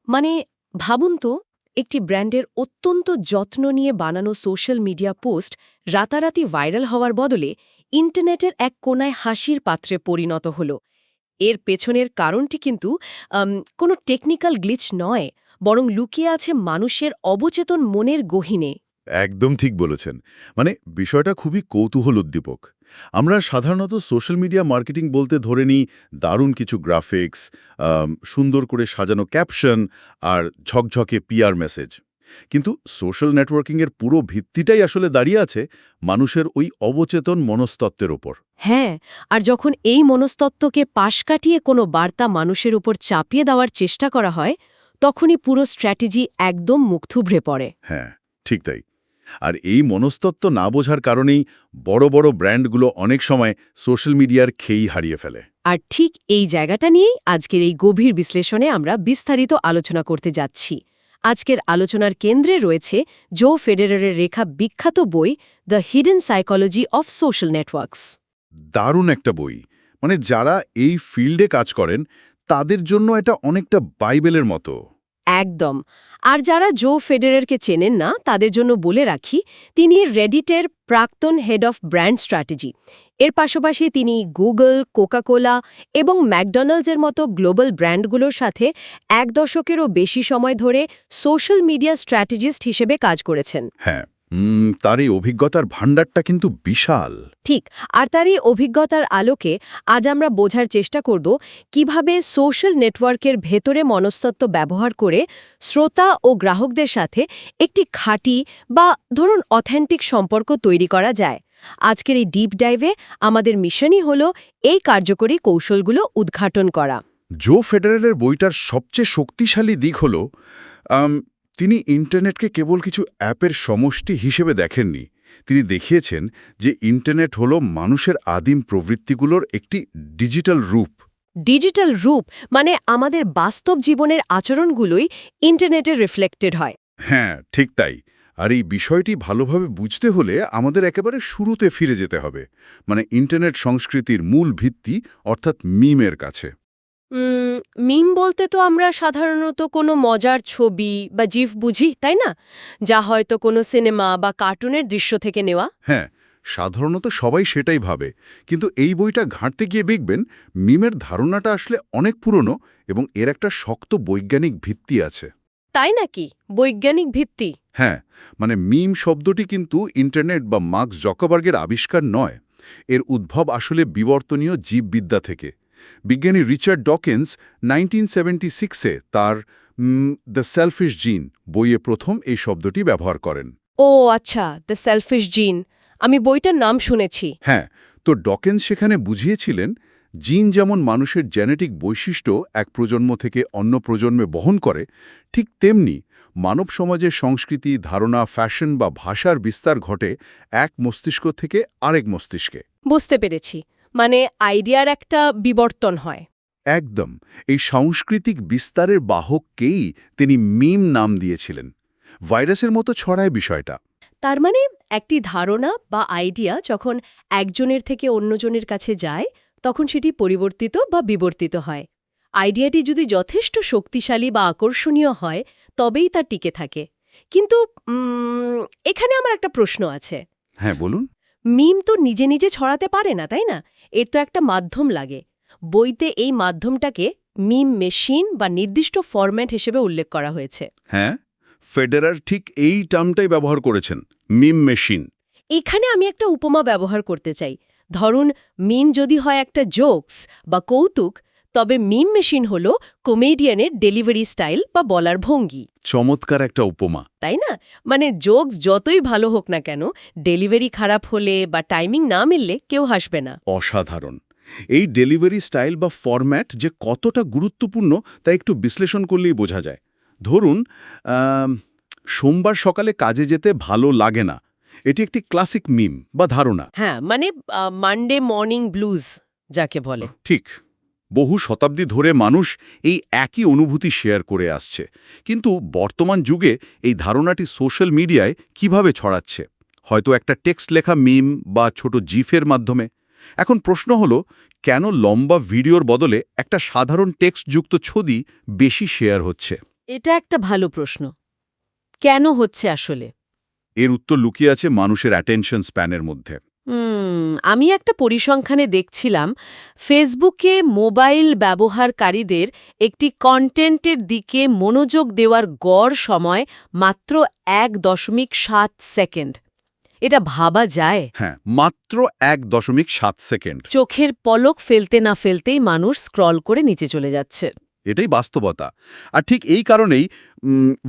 মানে ভাবুন তো, একটি ব্র্যান্ডের অত্যন্ত যত্ন নিয়ে বানানো সোশ্যাল মিডিয়া পোস্ট রাতারাতি ভাইরাল হওয়ার বদলে ইন্টারনেটের এক কোণায় হাসির পাত্রে পরিণত হল। এর পেছনের কারণটি কিন্তু কোনো টেকনিক্যাল গ্লিচ নয়, বরং লুকিয়ে আছে মানুষের অবচেতন মনের গহীনে। একদম ঠিক বলেছেন। মানে বিষয়টা খুবই কৌতূহল উদ্দীপক। আমরা সাধারণত সোশ্যাল মিডিয়া মার্কেটিং বলতে ধরে নিই দারুণ কিছু গ্রাফিক্স, সুন্দর করে সাজানো ক্যাপশন আর ঝকঝকে পিআর মেসেজ। কিন্তু সোশ্যাল নেটওয়ার্কিংয়ের পুরো ভিত্তিটাই আসলে দাঁড়িয়ে আছে মানুষের ওই অবচেতন মনস্তত্ত্বের ওপর। হ্যাঁ, আর যখন এই মনস্তত্ত্বকে পাশ কাটিয়ে কোনো বার্তা মানুষের উপর চাপিয়ে দেওয়ার চেষ্টা করা হয়, তখনই পুরো স্ট্র্যাটেজি একদম মুখ থুবড়ে পড়ে। হ্যাঁ, ঠিক তাই। আর এই মনস্তত্ত্ব না বোঝার কারণেই বড় বড় ব্র্যান্ডগুলো অনেক সময় সোশ্যাল মিডিয়ার খেই হারিয়ে ফেলে। আর ঠিক এই জায়গাটা নিয়েই আজকের এই গভীর বিশ্লেষণে আমরা বিস্তারিত আলোচনা করতে যাচ্ছি। আজকের আলোচনার কেন্দ্রে রয়েছে জো ফেডারারের লেখা বিখ্যাত বই the hidden psychology of social networks. দারুণ একটা বই। মানে যারা এই ফিল্ডে কাজ করেন তাদের জন্য এটা অনেকটা বাইবেলের মতো। একদম। আর যারা জো ফেডারারকে চেনেন না তাদের জন্য বলে রাখি, তিনি রেডিটের প্রাক্তন হেড অফ ব্র্যান্ড স্ট্র্যাটেজি। এর পাশাপাশি তিনি গুগল, কোকাকোলা এবং ম্যাকডোনাল্ডসের মতো গ্লোবাল ব্র্যান্ডগুলোর সাথে ১ দশকেরও বেশি সময় ধরে সোশ্যাল মিডিয়া স্ট্র্যাটেজিস্ট হিসেবে কাজ করেছেন। হ্যাঁ, তার এই অভিজ্ঞতার ভাণ্ডারটা কিন্তু বিশাল। ঠিক। আর তার এই অভিজ্ঞতার আলোকে আজ আমরা বোঝার চেষ্টা করব কিভাবে সোশ্যাল নেটওয়ার্কের ভেতরে মনস্তত্ত্ব ব্যবহার করে শ্রোতা ও গ্রাহকদের সাথে একটি খাঁটি বা ধরুন অথেন্টিক সম্পর্ক তৈরি করা যায়। আজকের এই ডিপ ডাইভে আমাদের মিশনই হল এই কার্যকরী কৌশলগুলো উদ্ঘাটন করা। জো ফেডারেলের বইটার সবচেয়ে শক্তিশালী দিক হল তিনি ইন্টারনেটকে কেবল কিছু অ্যাপের সমষ্টি হিসেবে দেখেননি। তিনি দেখিয়েছেন যে ইন্টারনেট হল মানুষের আদিম প্রবৃত্তিগুলোর একটি ডিজিটাল রূপ। ডিজিটাল রূপ মানে আমাদের বাস্তব জীবনের আচরণগুলোই ইন্টারনেটে রিফ্লেক্টেড হয়। হ্যাঁ, ঠিক তাই। আর এই বিষয়টি ভালোভাবে বুঝতে হলে আমাদের একেবারে শুরুতে ফিরে যেতে হবে, মানে ইন্টারনেট সংস্কৃতির মূল ভিত্তি অর্থাৎ মিমের কাছে। মিম বলতে তো আমরা সাধারণত কোনো মজার ছবি বা জিফ বুঝি, তাই না? যা হয়তো কোনো সিনেমা বা কার্টুনের দৃশ্য থেকে নেওয়া। হ্যাঁ, সাধারণত সবাই সেটাই ভাবে, কিন্তু এই বইটা ঘাঁটতে গিয়ে দেখবেন মিমের ধারণাটা আসলে অনেক পুরনো এবং এর একটা শক্ত বৈজ্ঞানিক ভিত্তি আছে। তাই নাকি? বৈজ্ঞানিক ভিত্তি? হ্যাঁ, মানে মিম শব্দটি কিন্তু ইন্টারনেট বা মার্ক জকারবার্গের আবিষ্কার নয়। এর উদ্ভব আসলে বিবর্তনীয় জীববিদ্যা থেকে। বিজ্ঞানী রিচার্ড ডকিন্স 1976-এ তার দ্য সেলফিশ জিন বইয়ে প্রথম এই শব্দটি ব্যবহার করেন। ও আচ্ছা, দ্য সেলফিশ জিন। আমি বইটার নাম শুনেছি। হ্যাঁ, তো ডকিন্স সেখানে বুঝিয়েছিলেন জিন যেমন মানুষের জেনেটিক বৈশিষ্ট্য এক প্রজন্ম থেকে অন্য প্রজন্মে বহন করে, ঠিক তেমনি মানব সমাজের সংস্কৃতি, ধারণা, ফ্যাশন বা ভাষার বিস্তার ঘটে এক মস্তিষ্ক থেকে আরেক মস্তিষ্কে। বুঝতে পেরেছি। মানে আইডিয়ার একটা বিবর্তন হয়। একদম। এই সাংস্কৃতিক বিস্তারের বাহককেই তিনি মিম নাম দিয়েছিলেন। ভাইরাসের মতো ছড়ায় বিষয়টা। তার মানে একটি ধারণা বা আইডিয়া যখন একজনের থেকে অন্যজনের কাছে যায়, তখন সেটি পরিবর্তিত বা বিবর্তিত হয়। আইডিয়াটি যদি যথেষ্ট শক্তিশালী বা আকর্ষণীয় হয়, তবেই তা টিকে থাকে। কিন্তু এখানে আমার একটা প্রশ্ন আছে। হ্যাঁ, বলুন। মিম তো নিজে নিজে ছড়াতে পারে না, তাই না? এর তো একটা মাধ্যম লাগে। বইতে এই মাধ্যমটাকে মিম মেশিন বা নির্দিষ্ট ফরম্যাট হিসেবে উল্লেখ করা হয়েছে। হ্যাঁ, ফেডারার ঠিক এই টার্মটাই ব্যবহার করেছেন, মিম মেশিন। এখানে আমি একটা উপমা ব্যবহার করতে চাই। ধরুন, মিম যদি হয় একটা জোকস বা কৌতুক, তবে মিম মেশিন হল কমেডিয়ানের ডেলিভারি স্টাইল বা বলার ভঙ্গি। চমৎকার একটা উপমা। তাই না? মানে জোকস যতই ভালো হোক না কেন, ডেলিভারি খারাপ হলে বা টাইমিং না মিললে কেউ হাসবে না। অসাধারণ। এই ডেলিভারি স্টাইল বা ফরম্যাট যে কতটা গুরুত্বপূর্ণ তা একটু বিশ্লেষণ করলেই বোঝা যায়। ধরুন, সোমবার সকালে কাজে যেতে ভালো লাগে না, এটি একটি ক্লাসিক মিম বা ধারণা। হ্যাঁ, মানে মানডে মর্নিং ব্লুজ যাকে বলে। ঠিক। বহু শতাব্দী ধরে মানুষ এই একই অনুভূতি শেয়ার করে আসছে, কিন্তু বর্তমান যুগে এই ধারণাটি সোশ্যাল মিডিয়ায় কিভাবে ছড়াচ্ছে? হয়তো একটা টেক্সট লেখা মিম বা ছোট জিফের মাধ্যমে। এখন প্রশ্ন হলো, কেন লম্বা ভিডিওর বদলে একটা সাধারণ টেক্সটযুক্ত ছবি বেশি শেয়ার হচ্ছে? এটা একটা ভালো প্রশ্ন। কেন হচ্ছে আসলে? এর উত্তর লুকিয়ে আছে মানুষের অ্যাটেনশন স্প্যানের মধ্যে। আমি একটা পরিসংখ্যানে দেখছিলাম ফেসবুকে মোবাইল ব্যবহারকারীদের একটি কন্টেন্টের দিকে মনোযোগ দেওয়ার গড় সময় মাত্র 1.7 সেকেন্ড। এটা ভাবা যায়? হ্যাঁ, মাত্র 1.7 সেকেন্ড। চোখের পলক ফেলতে না ফেলতেই মানুষ স্ক্রল করে নিচে চলে যাচ্ছে। এটাই বাস্তবতা। আর ঠিক এই কারণেই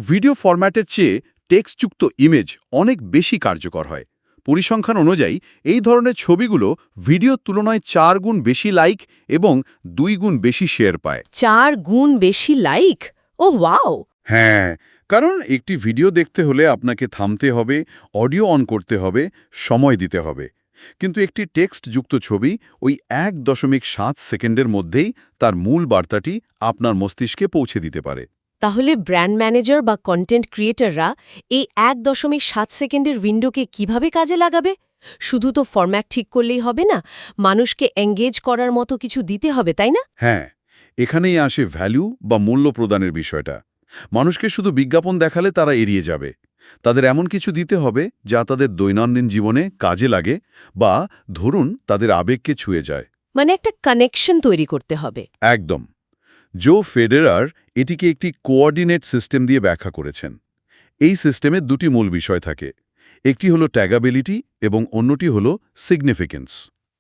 ভিডিও ফরম্যাটের চেয়ে টেক্সটযুক্ত ইমেজ অনেক বেশি কার্যকর হয়। পরিসংখ্যান অনুযায়ী এই ধরনের ছবিগুলো ভিডিওর তুলনায় 4 গুণ বেশি লাইক এবং 2 গুণ বেশি শেয়ার পায়। 4 গুণ বেশি লাইক? ও ওয়াও! হ্যাঁ, কারণ একটি ভিডিও দেখতে হলে আপনাকে থামতে হবে, অডিও অন করতে হবে, সময় দিতে হবে। কিন্তু একটি টেক্সটযুক্ত ছবি ওই 1.7 সেকেন্ডের মধ্যেই তার মূল বার্তাটি আপনার মস্তিষ্কে পৌঁছে দিতে পারে। তাহলে ব্র্যান্ড ম্যানেজার বা কন্টেন্ট ক্রিয়েটররা এই 1.7 সেকেন্ডের উইন্ডোকে কিভাবে কাজে লাগাবে? শুধু তো ফরম্যাট ঠিক করলেই হবে না, মানুষকে এঙ্গেজ করার মতো কিছু দিতে হবে, তাই না? হ্যাঁ, এখানেই আসে ভ্যালু বা মূল্য প্রদানের বিষয়টা। মানুষকে শুধু বিজ্ঞাপন দেখালে তারা এড়িয়ে যাবে। তাদের এমন কিছু দিতে হবে যা তাদের দৈনন্দিন জীবনে কাজে লাগে বা ধরুন তাদের আবেগকে ছুঁয়ে যায়। মানে একটা কানেকশন তৈরি করতে হবে। একদম। জো ফেডেরার এটিকে একটি কোঅর্ডিনেট সিস্টেম দিয়ে ব্যাখ্যা করেছেন। এই সিস্টেমে দুটি মূল বিষয় থাকে। একটি হলো ট্যাগাবিলিটি এবং অন্যটি হলো সিগনিফিকেন্স।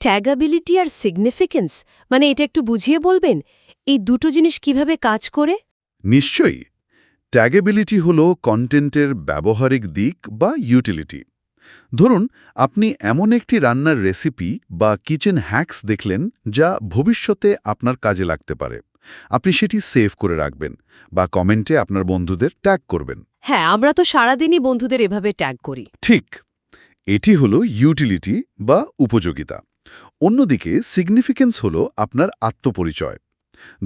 ট্যাগাবিলিটি আর সিগনিফিকেন্স, মানে এটা একটু বুঝিয়ে বলবেন? এই দুটো জিনিস কিভাবে কাজ করে? নিশ্চয়ই। ট্যাগেবিলিটি হলো কন্টেন্টের ব্যবহারিক দিক বা ইউটিলিটি। ধরুন আপনি এমন একটি রান্নার রেসিপি বা কিচেন হ্যাকস দেখলেন যা ভবিষ্যতে আপনার কাজে লাগতে পারে। আপনি সেটি সেভ করে রাখবেন বা কমেন্টে আপনার বন্ধুদের ট্যাগ করবেন। হ্যাঁ, আমরা তো সারাদিনই বন্ধুদের এভাবে ট্যাগ করি। ঠিক, এটি হলো ইউটিলিটি বা উপযোগিতা। অন্যদিকে সিগনিফিকেন্স হলো আপনার আত্মপরিচয়।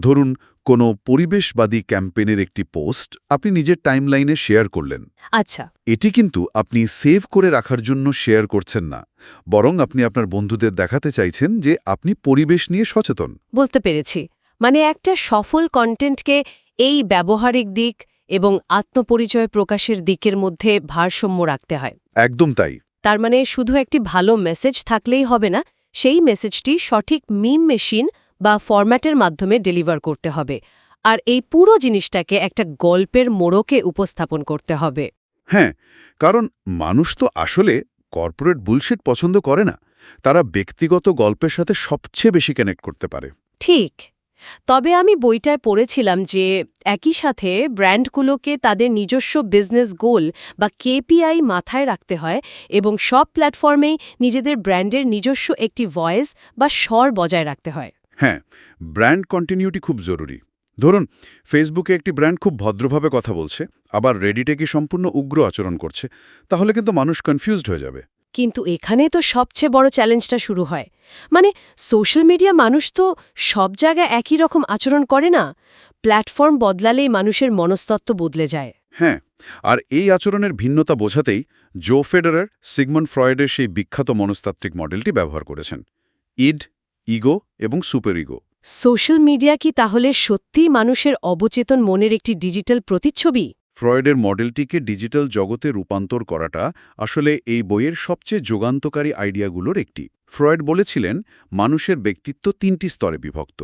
ধরুন কোনো পরিবেশবাদী ক্যাম্পেইনের একটি পোস্ট আপনি নিজের টাইমলাইনে শেয়ার করলেন। আচ্ছা। এটি কিন্তু আপনি সেভ করে রাখার জন্য শেয়ার করছেন না, বরং আপনি আপনার বন্ধুদের দেখাতে চাইছেন যে আপনি পরিবেশ নিয়ে সচেতন। বুঝতে পেরেছি। মানে একটা সফল কন্টেন্টকে এই ব্যবহারিক দিক এবং আত্মপরিচয় প্রকাশের দিকের মধ্যে ভারসাম্য রাখতে হয়। একদম তাই। তার মানে শুধু একটি ভালো মেসেজ থাকলেই হবে না, সেই মেসেজটি সঠিক মিম মেশিন বা ফরম্যাটের মাধ্যমে ডেলিভার করতে হবে। আর এই পুরো জিনিসটাকে একটা গল্পের মোড়কে উপস্থাপন করতে হবে। হ্যাঁ, কারণ মানুষ তো আসলে কর্পোরেট বুলশিট পছন্দ করে না। তারা ব্যক্তিগত গল্পের সাথে সবচেয়ে বেশি কানেক্ট করতে পারে। ঠিক। তবে আমি বইটায় পড়েছিলাম যে একই সাথে ব্র্যান্ডগুলোকে তাদের নিজস্ব বিজনেস গোল বা কেপিআই মাথায় রাখতে হয় এবং সব প্ল্যাটফর্মেই নিজেদের ব্র্যান্ডের নিজস্ব একটি ভয়েস বা স্বর বজায় রাখতে হয়। হ্যাঁ, ব্র্যান্ড কন্টিনিউটি খুব জরুরি। ধরুন ফেসবুকে একটি ব্র্যান্ড খুব ভদ্রভাবে কথা বলছে, আবার রেডিটে কি সম্পূর্ণ উগ্র আচরণ করছে, তাহলে কিন্তু মানুষ কনফিউজড হয়ে যাবে। কিন্তু এখানে তো সবচেয়ে বড় চ্যালেঞ্জটা শুরু হয়। মানে সোশ্যাল মিডিয়া মানুষ তো সব জায়গায় একই রকম আচরণ করে না। প্ল্যাটফর্ম বদলালেই মানুষের মনস্তত্ত্ব বদলে যায়। হ্যাঁ, আর এই আচরণের ভিন্নতা বোঝাতেই জো ফেডারার সিগমন্ড ফ্রয়েডের সেই বিখ্যাত মনস্তাত্ত্বিক মডেলটি ব্যবহার করেছেন, ইড, ইগো এবং সুপার ইগো। সোশ্যাল মিডিয়া কি তাহলে সত্যিই মানুষের অবচেতন মনের একটি ডিজিটাল প্রতিচ্ছবি? ফ্রয়েডের মডেলটিকে ডিজিটাল জগতে রূপান্তর করাটা আসলে এই বইয়ের সবচেয়ে যুগান্তকারী আইডিয়াগুলোর একটি। ফ্রয়েড বলেছিলেন মানুষের ব্যক্তিত্ব 3টি স্তরে বিভক্ত।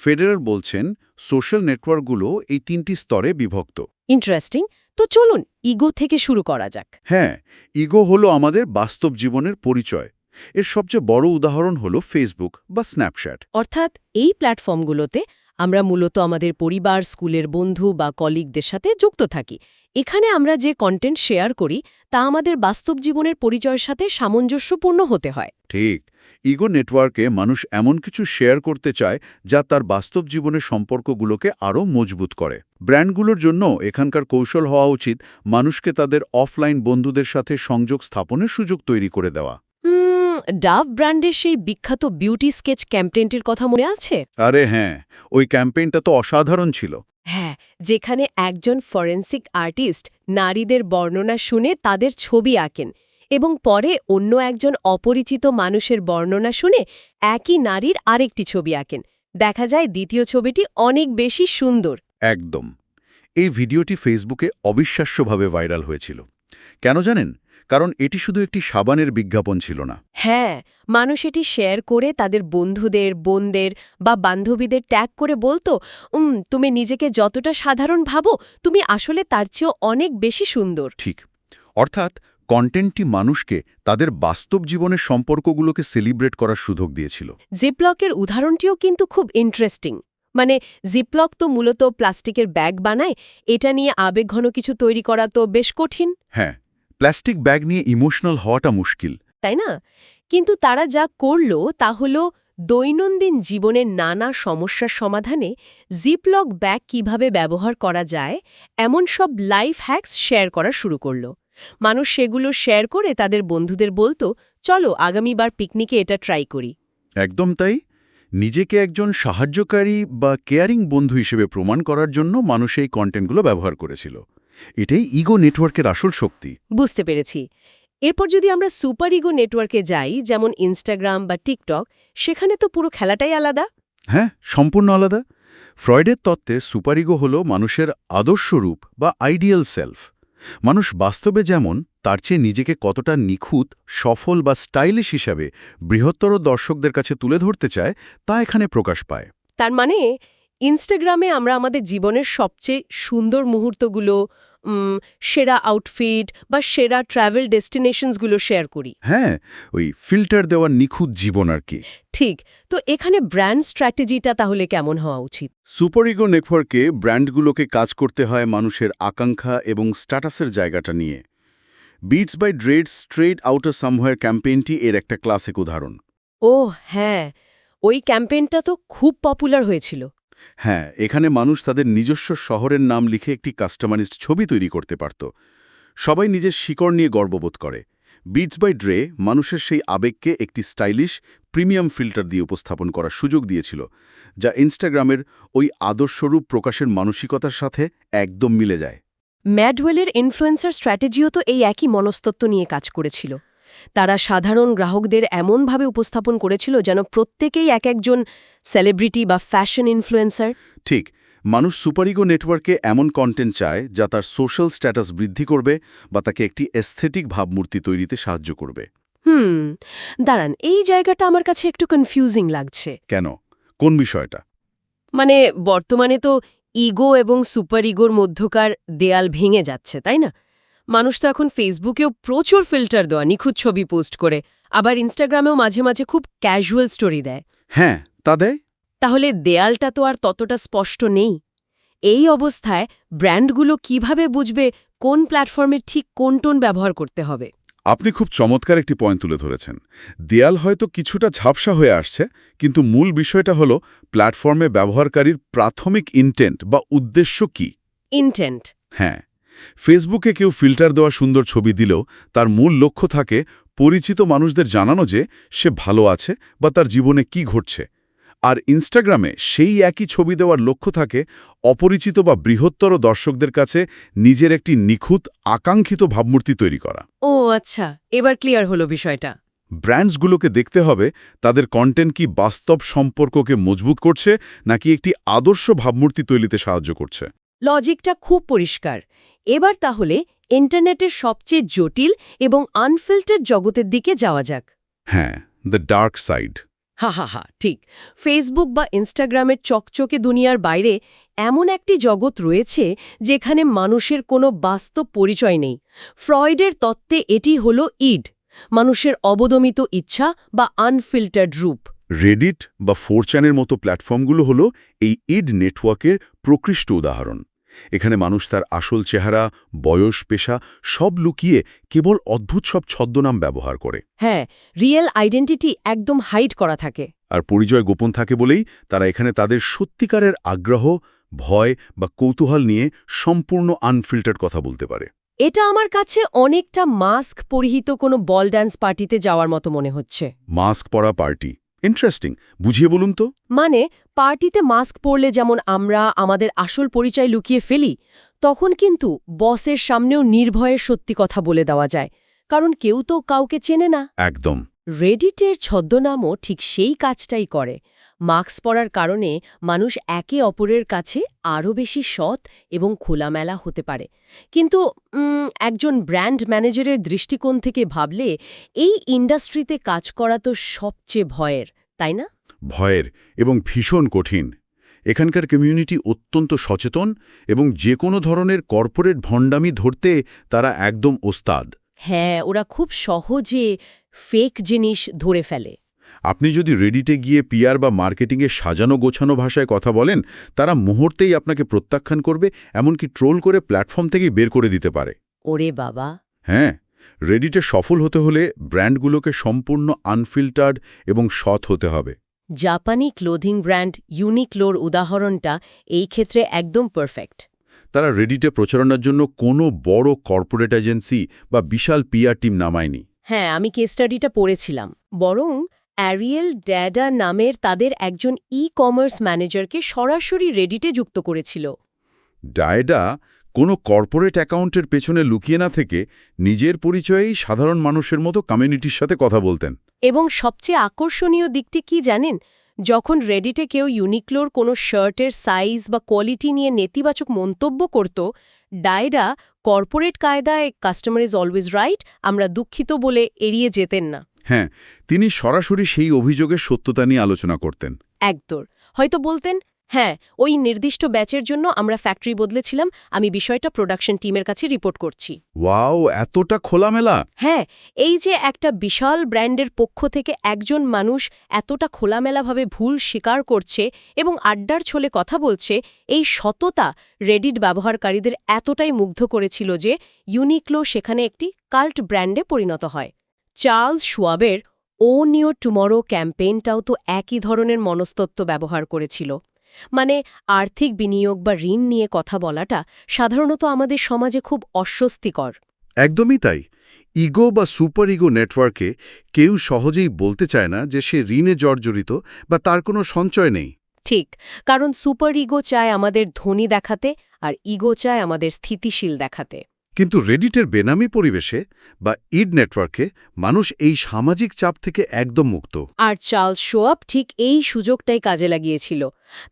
ফেডারার বলছেন সোশ্যাল নেটওয়ার্কগুলো এই 3টি স্তরে বিভক্ত। ইন্টারেস্টিং। তো চলুন ইগো থেকে শুরু করা যাক। হ্যাঁ, ইগো হলো আমাদের বাস্তব জীবনের পরিচয়। এর সবচেয়ে বড় উদাহরণ হলো ফেসবুক বা স্ন্যাপচ্যাট। অর্থাৎ এই প্ল্যাটফর্মগুলোতে আমরা মূলত আমাদের পরিবার, স্কুলের বন্ধু বা কলিগদের সাথে যুক্ত থাকি। এখানে আমরা যে কন্টেন্ট শেয়ার করি তা আমাদের বাস্তব জীবনের পরিচয়ের সাথে সামঞ্জস্যপূর্ণ হতে হয়। ঠিক, ইগো নেটওয়ার্কে মানুষ এমন কিছু শেয়ার করতে চায় যা তার বাস্তব জীবনের সম্পর্কগুলোকে আরও মজবুত করে। ব্র্যান্ডগুলোর জন্য এখানকার কৌশল হওয়া উচিত মানুষকে তাদের অফলাইন বন্ধুদের সাথে সংযোগ স্থাপনের সুযোগ তৈরি করে দেওয়া। ডাভ ব্র্যান্ডের সেই বিখ্যাত বিউটি স্কেচ ক্যাম্পেইনটির কথা মনে আছে? আরে হ্যাঁ, ওই ক্যাম্পেইনটা তো অসাধারণ ছিল। হ্যাঁ, যেখানে একজন ফরেন্সিক আর্টিস্ট নারীদের বর্ণনা শুনে তাদের ছবি আঁকেন এবং পরে অন্য একজন অপরিচিত মানুষের বর্ণনা শুনে একই নারীর আরেকটি ছবি আঁকেন। দেখা যায় দ্বিতীয় ছবিটি অনেক বেশি সুন্দর। একদম। এই ভিডিওটি ফেসবুকে অবিশ্বাস্যভাবে ভাইরাল হয়েছিল। কেন জানেন? কারণ এটি শুধু একটি সাবানের বিজ্ঞাপন ছিল না। হ্যাঁ, মানুষ এটি শেয়ার করে তাদের বন্ধুদের, বোনদের বা বান্ধবীদের ট্যাগ করে বলতো, তুমি নিজেকে যতটা সাধারণ ভাবো, তুমি আসলে তার চেয়েও অনেক বেশি সুন্দর। ঠিক। অর্থাৎ কন্টেন্টটি মানুষকে তাদের বাস্তব জীবনের সম্পর্কগুলোকে সেলিব্রেট করার সুযোগ দিয়েছিল। জিপলকের উদাহরণটিও কিন্তু খুব ইন্টারেস্টিং। মানে জিপলক তো মূলত প্লাস্টিকের ব্যাগ বানায়, এটা নিয়ে আবেগঘন কিছু তৈরি করা তো বেশ কঠিন, হ্যাঁ, প্লাস্টিক ব্যাগ নিয়ে ইমোশনাল হওয়াটা মুশকিল। তাই না? কিন্তু তারা যা করল তা হল দৈনন্দিন জীবনের নানা সমস্যার সমাধানে জিপলক ব্যাগ কিভাবে ব্যবহার করা যায় এমন সব লাইফ হ্যাকস শেয়ার করা শুরু করল। মানুষ সেগুলো শেয়ার করে তাদের বন্ধুদের বলতো, চলো আগামীবার পিকনিকে এটা ট্রাই করি। একদম তাই। নিজেকে একজন সাহায্যকারী বা কেয়ারিং বন্ধু হিসেবে প্রমাণ করার জন্য মানুষ এই কন্টেন্টগুলো ব্যবহার করেছিল। এটাই ইগো নেটওয়ার্কের আসল শক্তি। বুঝতে পেরেছি। এরপর যদি আমরা সুপার ইগো নেটওয়ার্কে যাই, যেমন ইনস্টাগ্রাম বা টিকটক, সেখানে তো পুরো খেলাটাই আলাদা। হ্যাঁ, সম্পূর্ণ আলাদা। ফ্রয়েডের তত্ত্বে সুপারইগো হল মানুষের আদর্শ রূপ বা আইডিয়াল সেলফ। মানুষ বাস্তবে যেমন, তার চেয়ে নিজেকে কতটা নিখুঁত, সফল বা স্টাইলিশ হিসাবে বৃহত্তর দর্শকদের কাছে তুলে ধরতে চায়, তা এখানে প্রকাশ পায়। তার মানে ইনস্টাগ্রামে আমরা আমাদের জীবনের সবচেয়ে সুন্দর মুহূর্তগুলো, সেরা আউটফিট বা সেরা ট্রাভেল ডেস্টিনেশনসগুলো শেয়ার করি। হ্যাঁ, ওই ফিল্টার দেওয়ার নিখুঁত জীবন আর কি। ঠিক। তো এখানে ব্র্যান্ড স্ট্র্যাটেজিটা তাহলে কেমন হওয়া উচিত? সুপারইগো নেটওয়ার্কে ব্র্যান্ডগুলোকে কাজ করতে হয় মানুষের আকাঙ্ক্ষা এবং স্ট্যাটাসের জায়গাটা নিয়ে। Beats by Dre straight outta somewhere ক্যাম্পেইনটি এর একটা ক্লাসিক উদাহরণ। ওহ হ্যাঁ, ওই ক্যাম্পেইনটা তো খুব পপুলার হয়েছিল। হ্যাঁ, এখানে মানুষ তাদের নিজস্ব শহরের নাম লিখে একটি কাস্টমাইজড ছবি তৈরি করতে পারত। সবাই নিজের শিকড় নিয়ে গর্ববোধ করে। বিটস বাই ড্রে মানুষের সেই আবেগকে একটি স্টাইলিশ, প্রিমিয়াম ফিল্টার দিয়ে উপস্থাপন করার সুযোগ দিয়েছিল, যা ইনস্টাগ্রামের ওই আদর্শরূপ প্রকাশের মানসিকতার সাথে একদম মিলে যায়। ম্যাডওয়েলের ইনফ্লুয়েন্সার স্ট্র্যাটেজিও তো এই একই মনস্তত্ত্ব নিয়ে কাজ করেছিল। তারা সাধারণ গ্রাহকদের এমনভাবে উপস্থাপন করেছিল যেন প্রত্যেকেই এক একজন সেলিব্রিটি বা ফ্যাশন ইনফ্লুয়েন্সার। ঠিক, মানুষ সুপারইগো নেটওয়ার্কে এমন কন্টেন্ট চায় যা তার সোশ্যাল স্ট্যাটাস বৃদ্ধি করবে বা তাকে একটি এস্থেটিক ভাবমূর্তি তৈরিতে সাহায্য করবে। দাঁড়ান, এই জায়গাটা আমার কাছে একটু কনফিউজিং লাগছে। কেন? কোন বিষয়টা? মানে বর্তমানে তো ইগো এবং সুপার ইগোর মধ্যকার দেয়াল ভেঙে যাচ্ছে, তাই না? মানুষ তো এখন ফেসবুকেও প্রচুর ফিল্টার দেওয়া নিখুঁত ছবি পোস্ট করে, আবার ইনস্টাগ্রামেও মাঝে মাঝে খুব ক্যাজুয়াল স্টোরি দেয়। হ্যাঁ, তা দেয়। তাহলে দেয়ালটা তো আর ততটা স্পষ্ট নেই। এই অবস্থায় ব্র্যান্ডগুলো কিভাবে বুঝবে কোন প্ল্যাটফর্মে ঠিক কোন টোন ব্যবহার করতে হবে? আপনি খুব চমৎকার একটি পয়েন্ট তুলে ধরেছেন। দেয়াল হয়তো কিছুটা ঝাপসা হয়ে আসছে, কিন্তু মূল বিষয়টা হলো প্ল্যাটফর্মে ব্যবহারকারীর প্রাথমিক ইন্টেন্ট বা উদ্দেশ্য কি। ইন্টেন্ট। হ্যাঁ, ফেসবুকে কেউ ফিল্টার দেওয়া সুন্দর ছবি দিলেও তার মূল লক্ষ্য থাকে পরিচিত মানুষদের জানানো যে সে ভালো আছে বা তার জীবনে কি ঘটছে। আর ইনস্টাগ্রামে সেই একই ছবি দেওয়ার লক্ষ্য থাকে অপরিচিত বা বৃহত্তর দর্শকদের কাছে নিজের একটি নিখুঁত, আকাঙ্ক্ষিত ভাবমূর্তি তৈরি করা। ও আচ্ছা, এবার ক্লিয়ার হলো বিষয়টা। ব্র্যান্ডসগুলোকে দেখতে হবে তাদের কন্টেন্ট কি বাস্তব সম্পর্ককে মজবুত করছে নাকি একটি আদর্শ ভাবমূর্তি তৈরিতে সাহায্য করছে। লজিকটা খুব পরিষ্কার। এবার তাহলে ইন্টারনেটের সবচেয়ে জটিল এবং আনফিল্টার্ড জগতের দিকে যাওয়া যাক। হ্যাঁ, দ্য ডার্ক সাইড। হা, ঠিক। ফেসবুক বা ইনস্টাগ্রামের চকচকে দুনিয়ার বাইরে এমন একটি জগৎ রয়েছে যেখানে মানুষের কোনো বাস্তব পরিচয় নেই। ফ্রয়েডের তত্ত্বে এটি হল ইড, মানুষের অবদমিত ইচ্ছা বা আনফিল্টার্ড রূপ। রেডিট বা 4chan মতো প্ল্যাটফর্মগুলো হলো এই ইড নেটওয়ার্কের প্রকৃষ্ট উদাহরণ। এখানে মানুষ তার আসল চেহারা, বয়স, পেশা সব লুকিয়ে কেবল অদ্ভুত সব ছদ্মনাম ব্যবহার করে। হ্যাঁ, রিয়েল আইডেন্টিটি একদম হাইড করা থাকে। আর পরিচয় গোপন থাকে বলেই তারা এখানে তাদের সত্যিকারের আগ্রহ, ভয় বা কৌতূহল নিয়ে সম্পূর্ণ আনফিল্টার্ড কথা বলতে পারে। এটা আমার কাছে অনেকটা মাস্ক পরিহিত কোনো বল ড্যান্স পার্টিতে যাওয়ার মতো মনে হচ্ছে। মাস্ক পরা পার্টি, ইন্টারেস্টিং। বুঝিয়ে বলুন তো। মানে পার্টিতে মাস্ক পরলে যেমন আমরা আমাদের আসল পরিচয় লুকিয়ে ফেলি, তখন কিন্তু বসের সামনেও নির্ভয়ে সত্যি কথা বলে দেওয়া যায়, কারণ কেউ তো কাউকে চেনে না। একদম। রেডিটের ছদ্মনামও ঠিক সেই কাজটাই করে। মাস্ক পরার কারণে মানুষ একে অপরের কাছে আরও বেশি সৎ এবং খোলামেলা হতে পারে। কিন্তু একজন ব্র্যান্ড ম্যানেজারের দৃষ্টিকোণ থেকে ভাবলে এই ইন্ডাস্ট্রিতে কাজ করা তো সবচেয়ে ভয়ের, তাই না? ভয়ের এবং ভীষণ কঠিন। এখানকার কমিউনিটি অত্যন্ত সচেতন এবং যে কোনো ধরনের কর্পোরেট ভণ্ডামি ধরতে তারা একদম ওস্তাদ। হ্যাঁ, ওরা খুব সহজে ফেক জিনিস ধরে ফেলে। আপনি যদি রেডিটে গিয়ে পিআর বা মার্কেটিংয়ে সাজানো গোছানো ভাষায় কথা বলেন, তারা মুহূর্তেই আপনাকে প্রত্যাখ্যান করবে, এমনকি ট্রোল করে প্ল্যাটফর্ম থেকেই বের করে দিতে পারে। ওরে বাবা! হ্যাঁ, রেডিটে সফল হতে হলে ব্র্যান্ডগুলোকে সম্পূর্ণ আনফিল্টার্ড এবং সৎ হতে হবে। জাপানি ক্লোদিং ব্র্যান্ড ইউনিক্লোর উদাহরণটা এই ক্ষেত্রে একদম পারফেক্ট। তারা রেডিটে প্রচারণার জন্য কোনো বড় কর্পোরেট এজেন্সি বা বিশাল পিআর টিম নামায়নি। হ্যাঁ, আমি কেস স্টাডিটা পড়েছিলাম। বরং অ্যারিয়েল ড্যাডা নামের তাদের একজন ই-কমার্স ম্যানেজারকে সরাসরি রেডিটে যুক্ত করেছিল। ডায়েডা কোনো কর্পোরেট অ্যাকাউন্টের পেছনে লুকিয়ে না থেকে নিজের পরিচয়েই সাধারণ মানুষের মতো কমিউনিটির সাথে কথা বলতেন। এবং সবচেয়ে আকর্ষণীয় দিকটি কি জানেন? যখন রেডিটে কেউ ইউনিক্লোর কোনো শার্টের সাইজ বা কোয়ালিটি নিয়ে নেতিবাচক মন্তব্য করত, ডায়েডা কর্পোরেট কায়দায় কাস্টমার ইজ অলওয়েজ রাইট, আমরা দুঃখিত বলে এড়িয়ে যেতেন না। হ্যাঁ, তিনি সরাসরি সেই অভিযোগের সত্যতা নিয়ে আলোচনা করতেন। একদর হয়তো বলতেন, হ্যাঁ, ওই নির্দিষ্ট ব্যাচের জন্য আমরা ফ্যাক্টরি বদলেছিলাম, আমি বিষয়টা প্রোডাকশন টিমের কাছে রিপোর্ট করছি। ওয়াও, এতটা খোলামেলা! হ্যাঁ, এই যে একটা বিশাল ব্র্যান্ডের পক্ষ থেকে একজন মানুষ এতটা খোলামেলাভাবে ভুল স্বীকার করছে এবং আড্ডার ছলে কথা বলছে, এই সততা রেডিট ব্যবহারকারীদের এতটাই মুগ্ধ করেছিল যে ইউনিক্লো সেখানে একটি কাল্ট ব্র্যান্ডে পরিণত হয়। চার্লস শোয়াবের ওন ইওর টুমরো ক্যাম্পেইনটাও তো একই ধরনের মনস্তত্ত্ব ব্যবহার করেছিল। মানে আর্থিক বিনিয়োগ বা ঋণ নিয়ে কথা বলাটা সাধারণত আমাদের সমাজে খুব অস্বস্তিকর। একদমই তাই। ইগো বা সুপার ইগো নেটওয়ার্কে কেউ সহজেই বলতে চায় না যে সে ঋণে জর্জরিত বা তার কোনো সঞ্চয় নেই। ঠিক, কারণ সুপার ইগো চায় আমাদের ধনী দেখাতে আর ইগো চায় আমাদের স্থিতিশীল দেখাতে। কিন্তু রেডিটের বেনামি পরিবেশে বা ইড নেটওয়ার্কে মানুষ এই সামাজিক চাপ থেকে একদম মুক্ত। আর চার্লস শোয়াব ঠিক এই সুযোগটাই কাজে লাগিয়েছিল।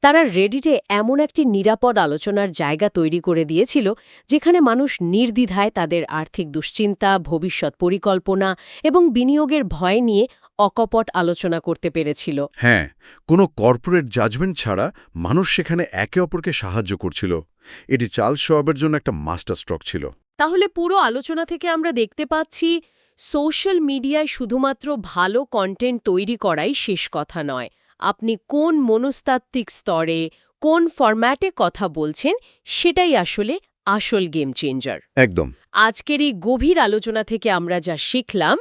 তারা রেডিটে এমন একটি নিরাপদ আলোচনার জায়গা তৈরি করে দিয়েছিল যেখানে মানুষ নির্দ্বিধায় তাদের আর্থিক দুশ্চিন্তা, ভবিষ্যৎ পরিকল্পনা এবং বিনিয়োগের ভয় নিয়ে অকপট আলোচনা করতে পেরেছিল। হ্যাঁ, কোনো কর্পোরেট জাজমেন্ট ছাড়া মানুষ সেখানে একে অপরকে সাহায্য করছিল। এটি চার্লস শোয়াবের জন্য একটা মাস্টার স্ট্রোক ছিল। তাহলে পুরো আলোচনা থেকে আমরা দেখতে পাচ্ছি সোশ্যাল মিডিয়ায় শুধুমাত্র ভালো কন্টেন্ট তৈরি করাই শেষ কথা নয়। আপনি কোন মনস্তাত্ত্বিক স্তরে, কোন ফরম্যাটে কথা বলছেন, সেটাই আসলে আসল গেম চেঞ্জার। একদম। আজকের এই গভীর আলোচনা থেকে আমরা যা শিখলাম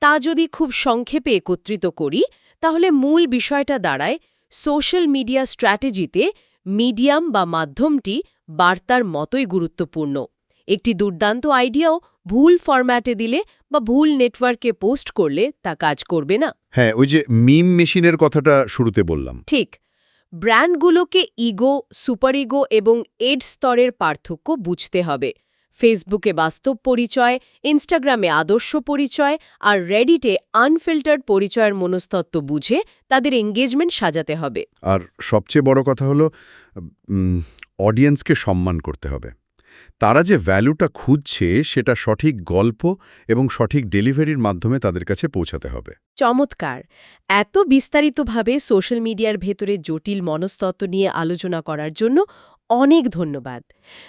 তা যদি খুব সংক্ষেপে একত্রিত করি, তাহলে মূল বিষয়টা দাঁড়ায় সোশ্যাল মিডিয়া স্ট্র্যাটেজিতে মিডিয়াম বা মাধ্যমটি বার্তার মতোই গুরুত্বপূর্ণ। একটি দুর্দান্ত আইডিয়াও ভুল ফরম্যাটে দিলে বা ভুল নেটওয়ার্কে পোস্ট করলে তা কাজ করবে না। হ্যাঁ, ওই যে মিম মেশিনের কথাটা শুরুতে বললাম। ঠিক, ব্র্যান্ডগুলোকে ইগো, সুপার ইগো এবং এড স্তরের পার্থক্য বুঝতে হবে। ফেসবুকে বাস্তব পরিচয়, ইনস্টাগ্রামে আদর্শ পরিচয় আর রেডিটে আনফিল্টার্ড পরিচয়ের মনস্তত্ত্ব বুঝে তাদের এঙ্গেজমেন্ট সাজাতে হবে। আর সবচেয়ে বড় কথা হলো অডিয়েন্সকে সম্মান করতে হবে। তারা যে ভ্যালুটা খুঁজছে সেটা সঠিক গল্প এবং সঠিক ডেলিভারির মাধ্যমে তাদের কাছে পৌঁছাতে হবে। চমৎকার! এত বিস্তারিতভাবে সোশ্যাল মিডিয়ার ভেতরে জটিল মনস্তত্ত্ব নিয়ে আলোচনা করার জন্য অনেক ধন্যবাদ।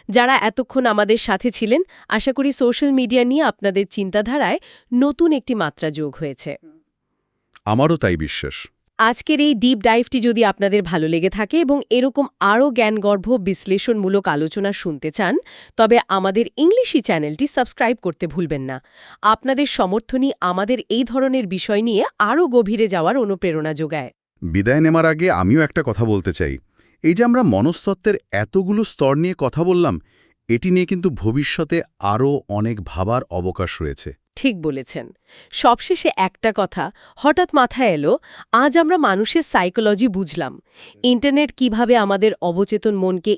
যারা এতক্ষণ আমাদের সাথে ছিলেন, আশা করি সোশ্যাল মিডিয়া নিয়ে আপনাদের চিন্তাধারায় নতুন একটি মাত্রা যোগ হয়েছে। আমারও তাই বিশ্বাস। আজকের এই ডিপ ডাইভটি যদি আপনাদের ভালো লেগে থাকে এবং এরকম আরও জ্ঞানগর্ভ বিশ্লেষণমূলক আলোচনা শুনতে চান, তবে আমাদের ইংলিশি চ্যানেলটি সাবস্ক্রাইব করতে ভুলবেন না। আপনাদের সমর্থনই আমাদের এই ধরনের বিষয় নিয়ে আরও গভীরে যাওয়ার অনুপ্রেরণা যোগায়। বিদায় নেওয়ার আগে আমিও একটা কথা বলতে চাই। এই যে আমরা মনস্তত্ত্বের এতগুলো স্তর নিয়ে কথা বললাম, এটি নিয়ে কিন্তু ভবিষ্যতে আরও অনেক ভাবার অবকাশ রয়েছে। ঠিক বলেছেন। সবশেষে একটা কথা হঠাৎ মাথায় এলো, আজ আমরা মানুষের সাইকোলজি বুঝলাম। ইন্টারনেট কিভাবে আমাদের অবচেতন মনকে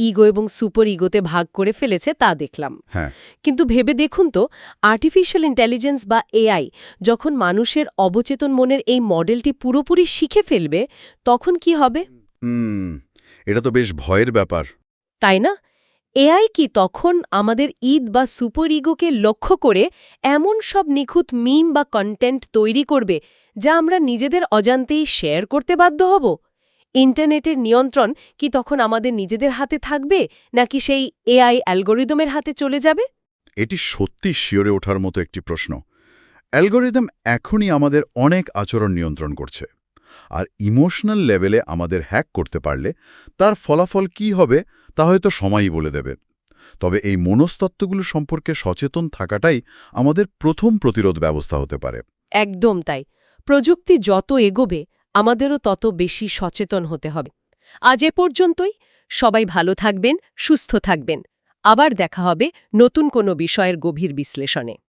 ইগো এবং সুপার ইগোতে ভাগ করে ফেলেছে তা দেখলাম। হ্যাঁ। কিন্তু ভেবে দেখুন তো, আর্টিফিশিয়াল ইন্টেলিজেন্স বা এআই যখন মানুষের অবচেতন মনের এই মডেলটি পুরোপুরি শিখে ফেলবে, তখন কি হবে? এটা তো বেশ ভয়ের ব্যাপার। তাই না? এআই কি তখন আমাদের বা সুপার ইগোকে লক্ষ্য করে এমন সব নিখুঁত মিম বা কন্টেন্ট তৈরি করবে যা আমরা নিজেদের অজান্তেই শেয়ার করতে বাধ্য হব? ইন্টারনেটের নিয়ন্ত্রণ কি তখন আমাদের নিজেদের হাতে থাকবে, নাকি সেই এআই অ্যালগোরিদমের হাতে চলে যাবে? এটি সত্যি শিওরে ওঠার মতো একটি প্রশ্ন। অ্যালগোরিদম এখনই আমাদের অনেক আচরণ নিয়ন্ত্রণ করছে, আর ইমোশনাল লেভেলে আমাদের হ্যাক করতে পারলে তার ফলাফল কি হবে তা হয়তো সময়ই বলে দেবে। তবে এই মনস্তত্ত্বগুলো সম্পর্কে সচেতন থাকাটাই আমাদের প্রথম প্রতিরোধ ব্যবস্থা হতে পারে। একদম তাই। প্রযুক্তি যত এগোবে, আমাদেরও তত বেশি সচেতন হতে হবে। আজ এ পর্যন্তই। সবাই ভালো থাকবেন, সুস্থ থাকবেন। আবার দেখা হবে নতুন কোনো বিষয়ের গভীর বিশ্লেষণে।